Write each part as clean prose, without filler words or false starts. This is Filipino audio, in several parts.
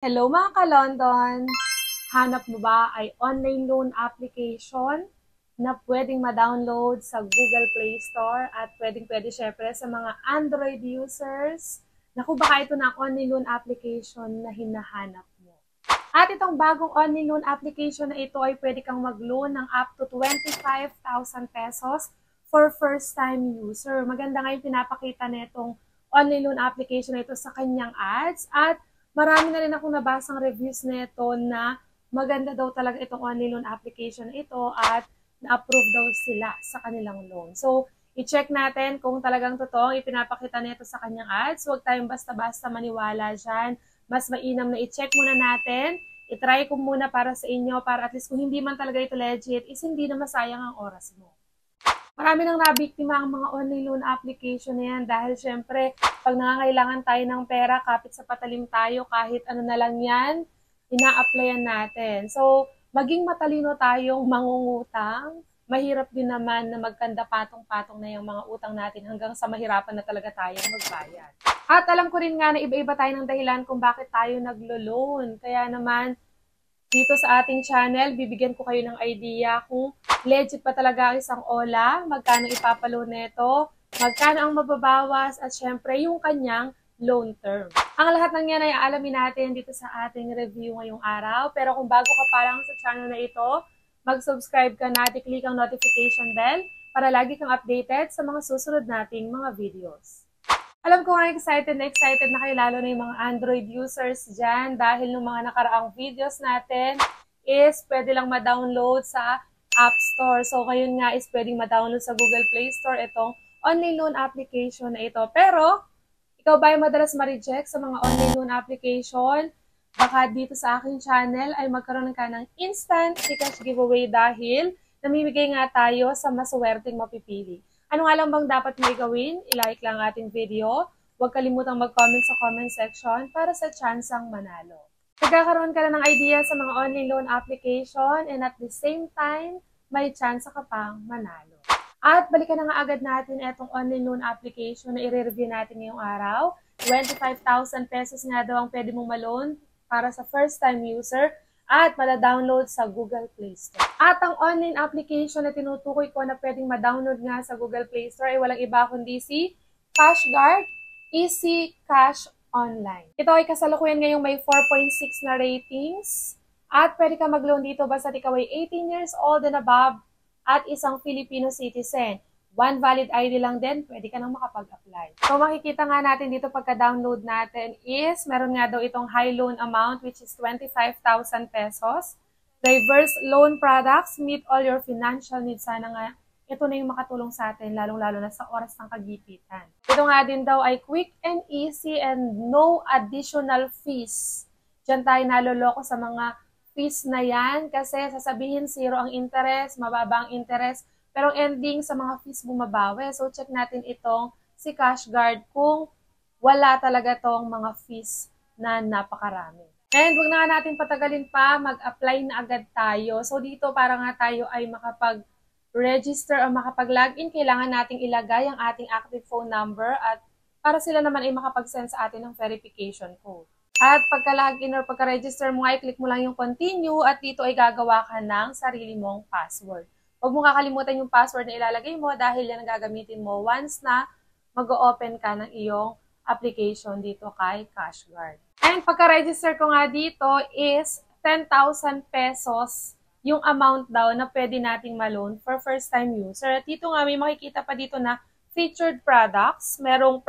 Hello mga ka-London! Hanap mo ba ay online loan application na pwedeng ma-download sa Google Play Store at pwedeng-pwede syempre sa mga Android users? Naku, baka ito na ang online loan application na hinahanap mo. At itong bagong online loan application na ito ay pwede kang mag-loan ng up to 25,000 pesos for first-time user. Maganda nga yung pinapakita nitong online loan application na ito sa kanyang ads at marami na rin akong nabasang reviews nito na maganda daw talaga itong online loan application ito at na-approve daw sila sa kanilang loan. So, i-check natin kung talagang totoong ipinapakita nito sa kanyang ads. Huwag tayong basta-basta maniwala dyan. Mas mainam na i-check muna natin. I-try ko muna para sa inyo para at least kung hindi man talaga ito legit, is hindi na masayang ang oras mo. Marami nang nabiktima ang mga online loan application na yan dahil syempre, pag nangangailangan tayo ng pera, kapit sa patalim tayo, kahit ano na lang yan, ina-applyan natin. So, maging matalino tayong mangungutang, mahirap din naman na magkanda patong-patong na yung mga utang natin hanggang sa mahirapan na talaga tayong magbayad. At alam ko rin nga na iba-iba tayo ng dahilan kung bakit tayo naglo-loan. Kaya naman, dito sa ating channel, bibigyan ko kayo ng idea kung legit pa talaga ang isang OLA, magkano ipapalo nito, magkano ang mababawas, at syempre yung kanyang loan term. Ang lahat ng yan ay aalamin natin dito sa ating review ngayong araw. Pero kung bago ka pa lang sa channel na ito, mag-subscribe ka na at i-click ang notification bell para lagi kang updated sa mga susunod nating mga videos. Alam ko nga excited na kayo lalo na yung mga Android users dyan dahil ng mga nakaraang videos natin is pwede lang ma-download sa App Store. So ngayon nga is pwedeng ma-download sa Google Play Store itong online loan application na ito. Pero ikaw ba ay madalas ma-reject sa mga online loan application? Baka dito sa aking channel ay magkaroon ka ng instant cash giveaway dahil namimigay nga tayo sa maswerteng mapipili. Ano nga lang bang dapat mo gawin? I-like lang ating video. Huwag kalimutang mag-comment sa comment section para sa tsansang manalo. Nagkakaroon ka na ng idea sa mga online loan application and at the same time, may chance ka pang manalo. At balikan na nga agad natin itong online loan application na i-review natin ngayong araw. 25,000 pesos nga daw ang pwede mong ma-loan para sa first-time user at mada-download sa Google Play Store. At ang online application na tinutukoy ko na pwedeng ma-download nga sa Google Play Store ay walang iba kundi si CashGuard Easy Cash Online. Ito ay kasalukuyan ngayong may 4.6 na ratings at pwede ka mag-loan dito basta ikaw ay 18 years old and above at isang Filipino citizen. One valid ID lang din, pwede ka nang makapag-apply. So makikita nga natin dito pagka-download natin is, meron nga daw itong high loan amount which is 25,000 pesos. Diverse loan products, meet all your financial needs. Sana nga, ito na yung makatulong sa atin, lalong-lalo na sa oras ng kagipitan. Ito nga din daw ay quick and easy and no additional fees. Diyan tayo naloloko sa mga fees na yan kasi sasabihin zero ang interest, mababa ang interest, pero ending sa mga fees bumabawi. So, check natin itong si CashGuard kung wala talaga tong mga fees na napakarami. And huwag na nga natin patagalin pa, mag-apply na agad tayo. So, dito para nga tayo ay makapag-register o makapag-login, kailangan nating ilagay ang ating active phone number at para sila naman ay makapag-send sa atin ng verification code. At pagka-login or pagka-register mo ay click mo lang yung continue at dito ay gagawa ka ng sarili mong password. Huwag mo kakalimutan yung password na ilalagay mo dahil yan ang gagamitin mo once na mag-open ka ng iyong application dito kay CashGuard. And pagka-register ko nga dito is 10,000 pesos yung amount daw na pwede nating ma-loan for first-time user. At dito nga may makikita pa dito na featured products, merong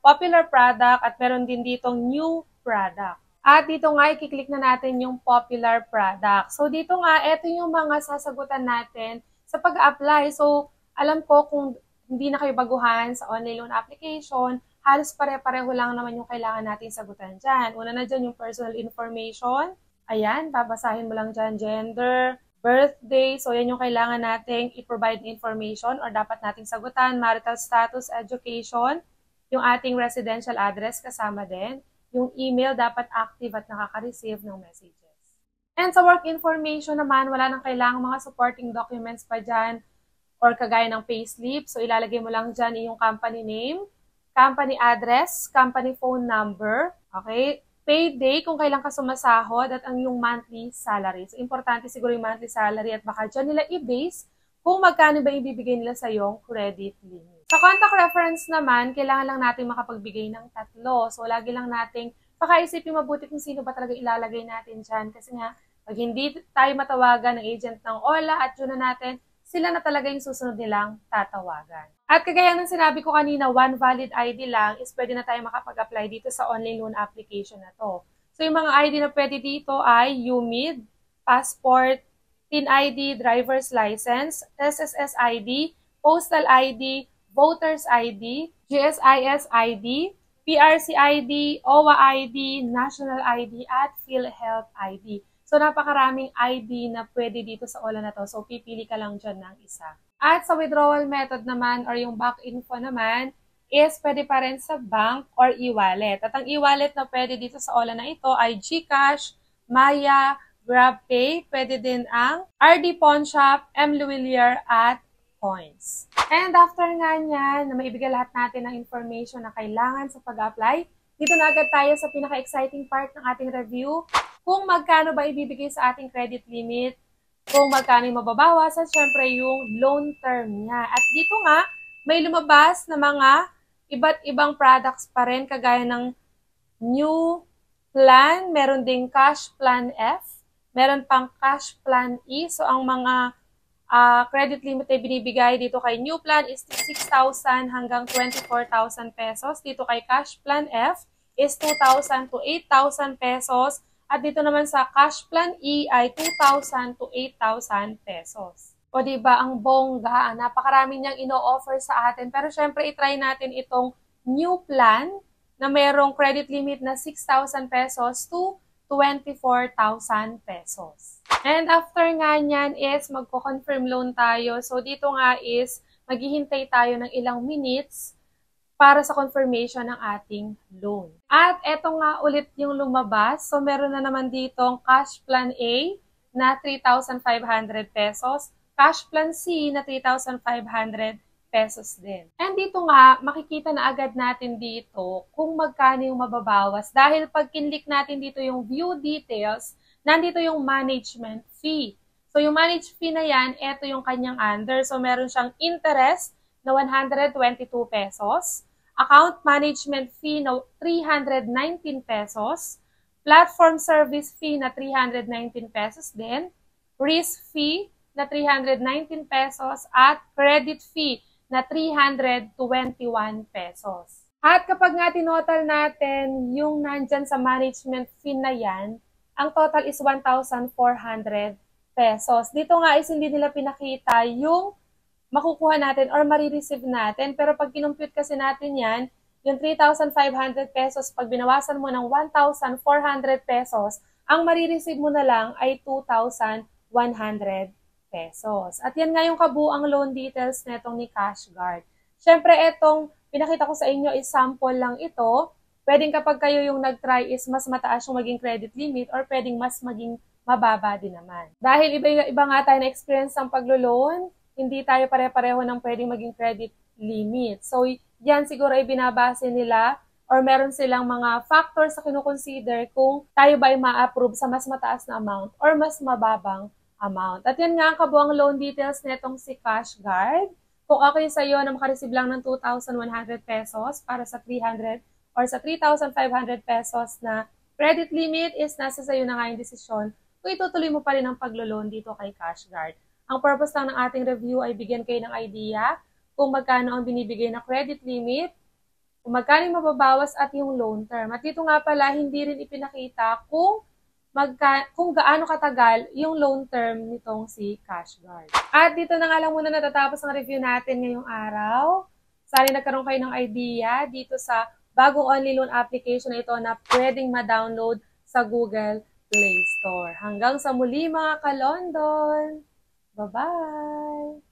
popular product at meron din ditong new product. At dito nga, i-click na natin yung popular product. So, dito nga, ito yung mga sasagutan natin sa pag-apply. So, alam ko kung hindi na kayo baguhan sa online loan application, halos pare-pareho lang naman yung kailangan natin sagutan dyan. Una na dyan yung personal information. Ayan, babasahin mo lang dyan, gender, birthday. So, yan yung kailangan nating i-provide information or dapat nating sagutan. Marital status, education, yung ating residential address kasama din. Yung email dapat active at nakaka-receive ng messages. And sa work information naman, wala nang kailangang mga supporting documents pa dyan or kagaya ng payslip. So, ilalagay mo lang dyan yung company name, company address, company phone number, okay? payday kung kailan ka sumasahod at ang iyong monthly salary. So, importante siguro yung monthly salary at baka dyan nila i-base kung magkano ba ibibigay nila sa iyong credit limit. Sa contact reference naman, kailangan lang natin makapagbigay ng 3. So, lagi lang nating pakaisipin mabuti kung sino ba talaga ilalagay natin dyan. Kasi nga, pag hindi tayo matawagan ng agent ng OLA at yun na natin, sila na talaga yung susunod nilang tatawagan. At kagaya ng sinabi ko kanina, one valid ID lang is pwede na tayo makapag-apply dito sa online loan application na to. So, yung mga ID na pwede dito ay UMID, passport, TIN ID, driver's license, SSS ID, postal ID, voter's ID, GSIS ID, PRC ID, OWA ID, National ID, at PhilHealth ID. So, napakaraming ID na pwede dito sa OLA na to. So, pipili ka lang dyan ng isa. At sa withdrawal method naman or yung back info naman is pwede pa rin sa bank or e-wallet. At ang e-wallet na pwede dito sa OLA na ito ay GCash, Maya, GrabPay, pwede din ang RD Pawn Shop, M. Luwilier, at Coins. And after nga niyan, na maibigay lahat natin ng information na kailangan sa pag-apply, dito na agad tayo sa pinaka-exciting part ng ating review, kung magkano ba ibibigay sa ating credit limit, kung magkano yung mababawas, at syempre yung loan term niya. At dito nga, may lumabas na mga iba't ibang products pa rin, kagaya ng new plan, meron ding cash plan F, meron pang cash plan E. So, ang mga credit limit ay binibigay dito kay new plan is 6,000 hanggang 24,000 pesos. Dito kay cash plan F is 2,000 to 8,000 pesos. At dito naman sa cash plan E ay 2,000 to 8,000 pesos. O diba, ang bongga, napakarami niyang ino-offer sa atin. Pero syempre, itry natin itong new plan na mayroong credit limit na 6,000 pesos to 24,000 pesos. And after nga niyan is magko-confirm loan tayo. So dito nga is maghihintay tayo ng ilang minutes para sa confirmation ng ating loan. At eto nga ulit yung lumabas. So meron na naman ditong cash plan A na 3,500 pesos, cash plan C na 3,500 pesos din. And dito nga, makikita na agad natin dito kung magkano yung mababawas. Dahil pag kinlik natin dito yung view details, nandito yung management fee. So yung management fee na yan, eto yung kanyang under. So meron siyang interest na 122 pesos, account management fee na 319 pesos, platform service fee na 319 pesos din, risk fee na 319 pesos, at credit fee na 321 pesos. At kapag nga tinotal natin yung nandyan sa management fee na yan, ang total is 1,400 pesos. Dito nga is hindi nila pinakita yung makukuha natin or marireceive natin. Pero pag kinumpute kasi natin yan, yung 3,500 pesos, pag binawasan mo ng 1,400 pesos, ang marireceive mo na lang ay 2,100 pesos. At yan nga yung kabuang loan details netong ni CashGuard. Siyempre, etong pinakita ko sa inyo is sample lang ito. Pwedeng kapag kayo yung nag-try is mas mataas yung maging credit limit or pwedeng mas maging mababa din naman. Dahil iba nga tayo na experience ng paglo-loan, hindi tayo pare-pareho ng pwedeng maging credit limit. So, yan siguro ay binabase nila or meron silang mga factors sa kinukonsider kung tayo ba ay ma-approve sa mas mataas na amount or mas mababang amount. At yan nga ang kabuang loan details netong si CashGuard. Kung okay sa iyo na makareceive lang ng 2,100 pesos para sa 300 or sa 3,500 pesos na credit limit is nasa sa iyo na nga yung desisyon kung itutuloy mo pa rin ang paglo-loan dito kay CashGuard. Ang purpose lang ng ating review ay bigyan kayo ng idea kung magkano ang binibigay na credit limit, kung magkano yung mababawas at yung loan term. At dito nga pala, hindi rin ipinakita kung gaano katagal yung loan term nitong si CashGuard. At dito na nga lang muna natatapos ang review natin ngayong araw. Sana nagkaroon kayo ng idea dito sa bagong online loan application na ito na pwedeng ma-download sa Google Play Store. Hanggang sa muli mga ka-London! Bye-bye!